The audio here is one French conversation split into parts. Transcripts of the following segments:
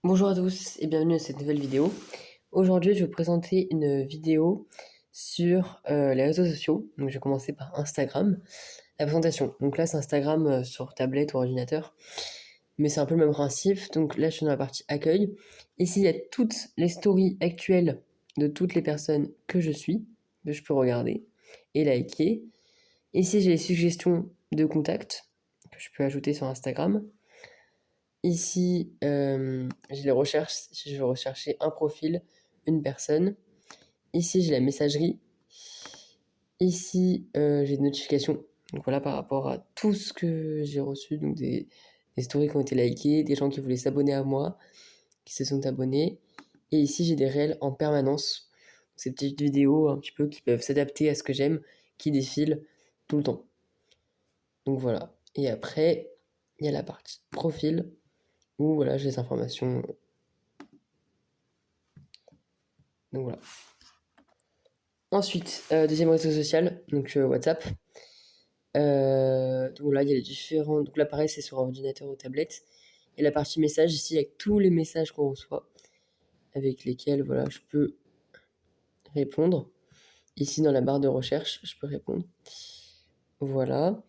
Bonjour à tous et bienvenue à cette nouvelle vidéo. Aujourd'hui, je vais vous présenter une vidéo sur les réseaux sociaux. Donc, je vais commencer par Instagram. La présentation. Donc là, c'est Instagram sur tablette ou ordinateur. Mais c'est un peu le même principe. Donc là, je suis dans la partie accueil. Ici, il y a toutes les stories actuelles de toutes les personnes que je suis, que je peux regarder et liker. Ici, j'ai les suggestions de contacts que je peux ajouter sur Instagram. Ici, j'ai les recherches, si je veux rechercher un profil, une personne. Ici, j'ai la messagerie. Ici, j'ai des notifications. Donc voilà, par rapport à tout ce que j'ai reçu, donc des stories qui ont été likées, des gens qui voulaient s'abonner à moi, qui se sont abonnés. Et ici, j'ai des réels en permanence. Ces petites vidéos un petit peu qui peuvent s'adapter à ce que j'aime, qui défilent tout le temps. Donc voilà. Et après, il y a la partie profil, où voilà, j'ai les informations. Donc voilà. Ensuite, deuxième réseau social, donc WhatsApp. Donc là, il y a les différents. Donc là, pareil, c'est sur ordinateur ou tablette. Et la partie message ici, avec tous les messages qu'on reçoit, avec lesquels voilà, je peux répondre. Ici, dans la barre de recherche, je peux répondre. Voilà.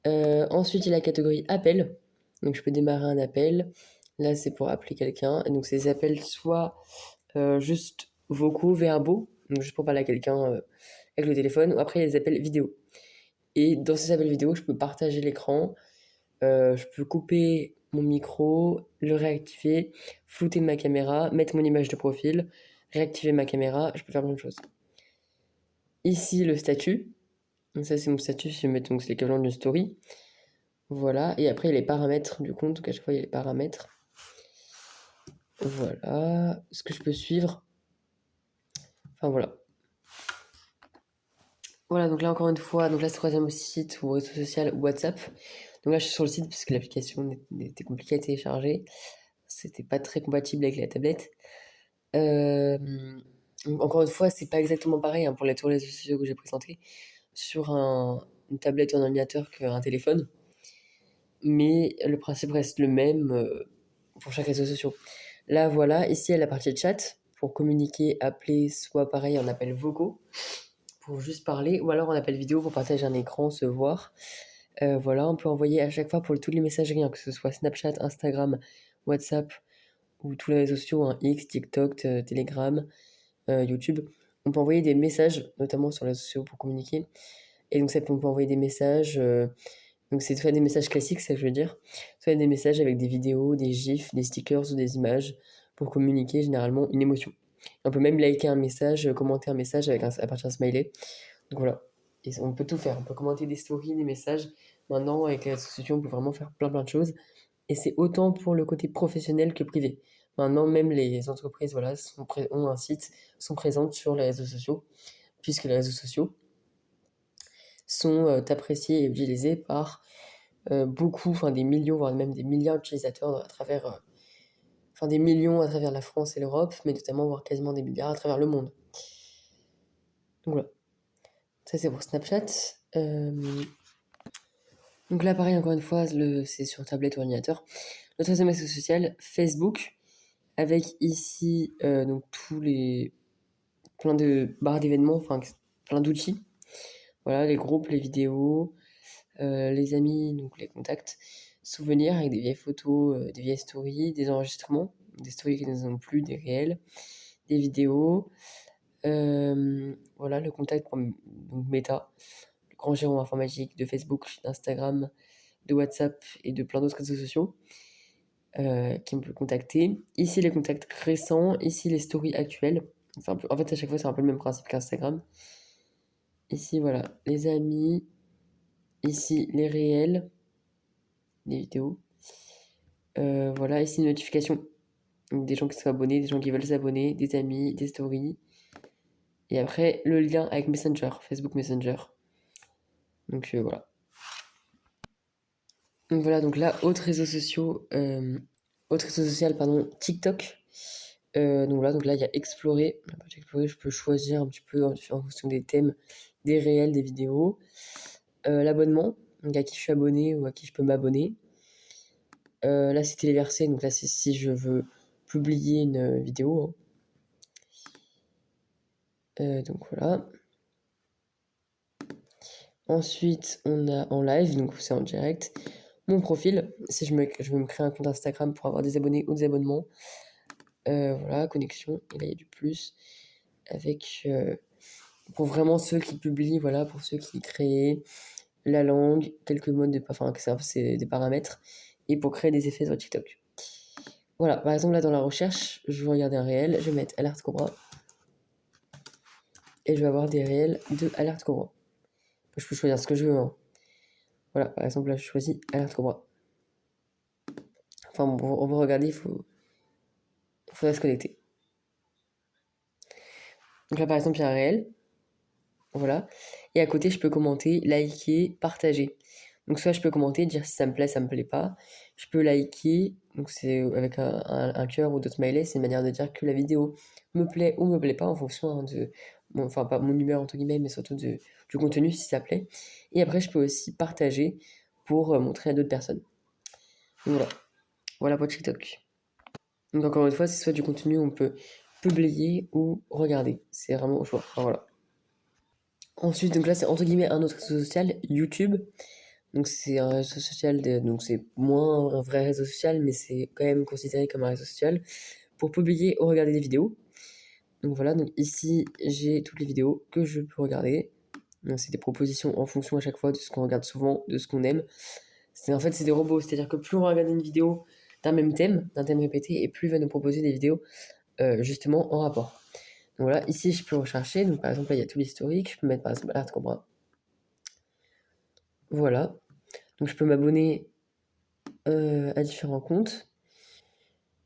Ensuite, il y a la catégorie appel. Donc, je peux démarrer un appel. Là, c'est pour appeler quelqu'un. Et donc, ces appels, soit juste vocaux, verbaux, donc juste pour parler à quelqu'un avec le téléphone, ou après, il y a les appels vidéo. Et dans ces appels vidéo, je peux partager l'écran, je peux couper mon micro, le réactiver, flouter ma caméra, mettre mon image de profil, réactiver ma caméra, je peux faire plein de choses. Ici, le statut. Donc ça, c'est mon statut, si je mets donc c'est l'équivalent d'une story. Voilà. Et après, il y a les paramètres du compte. Donc à chaque fois, il y a les paramètres. Voilà. Ce que je peux suivre. Enfin, voilà. Voilà, donc là, encore une fois, donc là, c'est le troisième site ou réseau social WhatsApp. Donc là, je suis sur le site parce que l'application était compliquée à télécharger. C'était pas très compatible avec la tablette. Euh, Encore une fois, c'est pas exactement pareil pour tous les réseaux sociaux que j'ai présentés sur une tablette ou un ordinateur qu'un téléphone. Mais le principe reste le même pour chaque réseau social. Là, voilà, ici, il y a la partie chat pour communiquer, appeler, soit pareil en appel vocaux pour juste parler, ou alors en appel vidéo pour partager un écran, se voir. Voilà, on peut envoyer à chaque fois pour tous les messageries, que ce soit Snapchat, Instagram, WhatsApp ou tous les réseaux sociaux, X, TikTok, Telegram, YouTube. On peut envoyer des messages, notamment sur les réseaux sociaux pour communiquer. Et donc, ça, on peut envoyer des messages. Donc, c'est soit des messages classiques, c'est ça que je veux dire. Soit des messages avec des vidéos, des gifs, des stickers ou des images pour communiquer généralement une émotion. On peut même liker un message, commenter un message avec à partir d'un smiley. Donc voilà. Et on peut tout faire. On peut commenter des stories, des messages. Maintenant, avec les réseaux sociaux, on peut vraiment faire plein de choses. Et c'est autant pour le côté professionnel que privé. Maintenant, même les entreprises voilà, ont un site, sont présentes sur les réseaux sociaux, puisque les réseaux sociaux sont appréciés et utilisés par beaucoup, enfin des millions, voire même des milliards d'utilisateurs à travers, enfin des millions à travers la France et l'Europe, mais notamment, voire quasiment des milliards à travers le monde. Donc voilà. Ça, c'est pour Snapchat. Donc là, pareil, encore une fois, c'est sur tablette ou ordinateur. Le troisième réseau social, Facebook, avec ici donc tous les plein de barres d'événements, enfin plein d'outils. Voilà, les groupes, les vidéos, les amis, donc les contacts, souvenirs avec des vieilles photos, des vieilles stories, des enregistrements, des stories qui ne sont plus, des réels, des vidéos. Voilà, le contact pour donc Meta, le grand giron informatique de Facebook, d'Instagram, de WhatsApp et de plein d'autres réseaux sociaux qui me peut contacter. Ici, les contacts récents, ici, les stories actuelles. En fait, à chaque fois, c'est un peu le même principe qu'Instagram. Ici, voilà, les amis. Ici, les réels, les vidéos. Voilà, ici, les notifications. Donc, des gens qui sont abonnés, des gens qui veulent s'abonner, des amis, des stories. Et après, le lien avec Messenger, Facebook Messenger. Donc, voilà. Donc, voilà, donc là, autre réseau social, pardon, TikTok. Donc là, il y a Explorer. La page Explorer, je peux choisir un petit peu en fonction des thèmes, des réels, des vidéos. L'abonnement, donc à qui je suis abonné ou à qui je peux m'abonner. Là, c'est téléversé, donc là, c'est si je veux publier une vidéo, hein. Donc voilà. Ensuite, on a en live, donc c'est en direct. Mon profil, si je veux me créer un compte Instagram pour avoir des abonnés ou des abonnements. Voilà, connexion, et là il y a du plus. Avec, pour vraiment ceux qui publient, voilà, pour ceux qui créent la langue, quelques modes de, enfin, c'est des paramètres, et pour créer des effets sur TikTok. Voilà, par exemple là dans la recherche, je vais regarder un réel, je vais mettre alerte cobra, et je vais avoir des réels de alerte cobra. Je peux choisir ce que je veux, hein. Voilà, par exemple là je choisis alerte cobra. Enfin bon, on va regarder, il faudrait se connecter. Donc là par exemple il y a un réel, voilà, et à côté je peux commenter, liker, partager. Donc soit je peux commenter, dire si ça me plaît pas. Je peux liker, donc c'est avec un cœur ou d'autres smileys, c'est une manière de dire que la vidéo me plaît ou me plaît pas en fonction, hein, enfin pas mon humeur entre guillemets, mais surtout du contenu si ça plaît. Et après je peux aussi partager pour montrer à d'autres personnes. Donc voilà, voilà pour TikTok. Donc encore une fois, c'est soit du contenu on peut publier ou regarder. C'est vraiment au choix. Enfin, voilà. Ensuite, donc là c'est entre guillemets un autre réseau social, YouTube. Donc c'est un réseau social, donc c'est moins un vrai réseau social, mais c'est quand même considéré comme un réseau social pour publier ou regarder des vidéos. Donc voilà, donc ici j'ai toutes les vidéos que je peux regarder. Donc c'est des propositions en fonction à chaque fois de ce qu'on regarde souvent, de ce qu'on aime. En fait c'est des robots, c'est-à-dire que plus on va regarder une vidéo d'un thème répété, et plus il va nous proposer des vidéos justement en rapport. Donc voilà, ici je peux rechercher, donc par exemple là il y a tout l'historique, je peux mettre par exemple Alerte Cobra. Voilà, donc je peux m'abonner à différents comptes.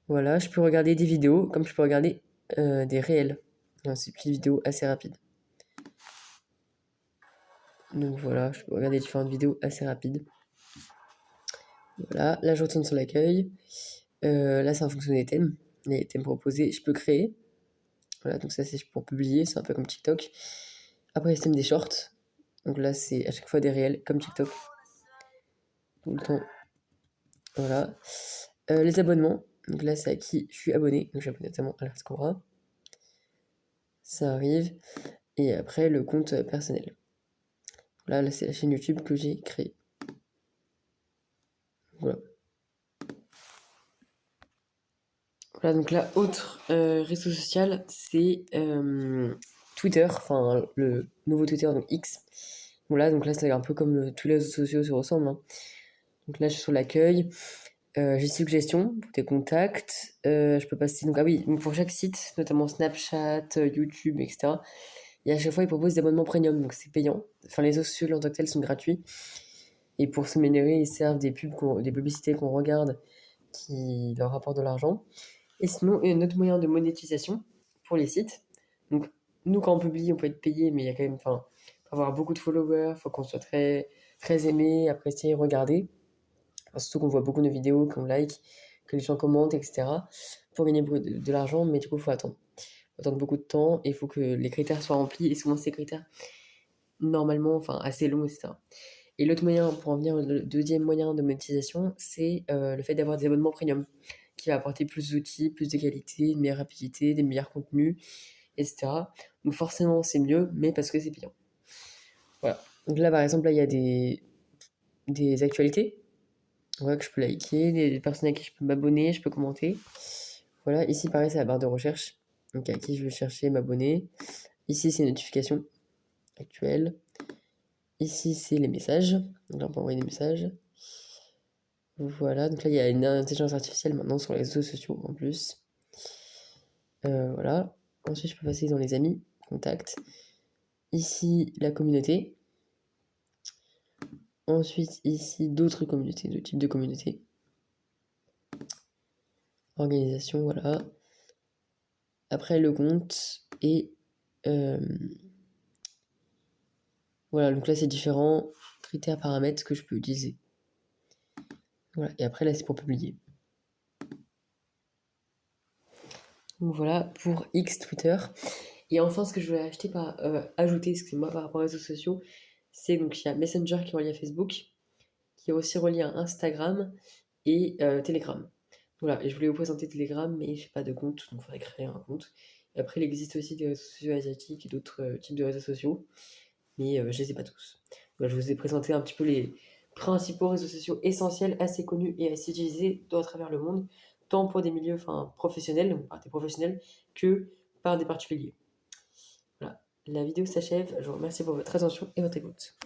Voilà, je peux regarder des vidéos, comme je peux regarder des réels. C'est une petite vidéo assez rapide. Donc voilà, je peux regarder différentes vidéos assez rapides. Voilà, là je retourne sur l'accueil. Là c'est en fonction des thèmes. Les thèmes proposés, je peux créer. Voilà, donc ça c'est pour publier, c'est un peu comme TikTok. Après le thème des shorts. Donc là c'est à chaque fois des réels, comme TikTok. Tout le temps. Voilà. Les abonnements. Donc là c'est à qui je suis abonné. Donc j'abonne notamment à l'Artscora. Ça arrive. Et après le compte personnel. Là c'est la chaîne YouTube que j'ai créée. Voilà. Voilà, donc là, autre réseau social, c'est Twitter, enfin le nouveau Twitter, donc X. Voilà, donc là, c'est un peu comme tous les réseaux sociaux se ressemblent, hein. Donc là, je suis sur l'accueil. J'ai suggestions pour tes contacts. Je peux passer. Donc, ah oui, donc pour chaque site, notamment Snapchat, YouTube, etc., et à chaque fois, ils proposent des abonnements premium, donc c'est payant. Enfin, les réseaux sociaux en tant que tels sont gratuits. Et pour se m'énerver, ils servent des des publicités qu'on regarde qui leur rapportent de l'argent. Et sinon, un autre moyen de monétisation pour les sites. Donc, nous, quand on publie, on peut être payé, mais il y a quand même, enfin, faut avoir beaucoup de followers, faut qu'on soit très, très aimé, apprécié, regardé. Enfin, surtout qu'on voit beaucoup de vidéos, qu'on like, que les gens commentent, etc. Pour gagner de l'argent, mais du coup, il faut attendre. Faut attendre beaucoup de temps et il faut que les critères soient remplis. Et souvent, ces critères, normalement, enfin, assez longs, etc. Et l'autre moyen, pour en venir au deuxième moyen de monétisation, c'est le fait d'avoir des abonnements premium qui va apporter plus d'outils, plus de qualité, une meilleure rapidité, des meilleurs contenus, etc. Donc forcément, c'est mieux, mais parce que c'est payant. Voilà. Donc là, par exemple, là, il y a des actualités, voilà, que je peux liker, des personnes à qui je peux m'abonner, je peux commenter. Voilà, ici, pareil, c'est la barre de recherche. Donc à qui je veux chercher, m'abonner. Ici, c'est notifications actuelles. Ici, c'est les messages. Donc là, on peut envoyer des messages. Voilà, donc là, il y a une intelligence artificielle maintenant sur les réseaux sociaux en plus. Voilà. Ensuite, je peux passer dans les amis, contacts. Ici, la communauté. Ensuite, ici, d'autres communautés, d'autres types de communautés. Organisation, voilà. Après, le compte. Et voilà, donc là, c'est différents critères, paramètres que je peux utiliser. Voilà, et après, là, c'est pour publier. Donc voilà, pour X Twitter. Et enfin, ce que je voulais ajouter, excusez-moi, par rapport aux réseaux sociaux, c'est donc il y a Messenger qui est relié à Facebook, qui est aussi relié à Instagram et Telegram. Voilà, et je voulais vous présenter Telegram, mais j'ai pas de compte, donc il faudrait créer un compte. Et après, il existe aussi des réseaux sociaux asiatiques et d'autres types de réseaux sociaux, mais je les ai pas tous. Voilà, je vous ai présenté un petit peu les principaux réseaux sociaux essentiels, assez connus et assez utilisés à travers le monde, tant pour des milieux professionnels, donc par des professionnels, que par des particuliers. Voilà, la vidéo s'achève. Je vous remercie pour votre attention et votre écoute.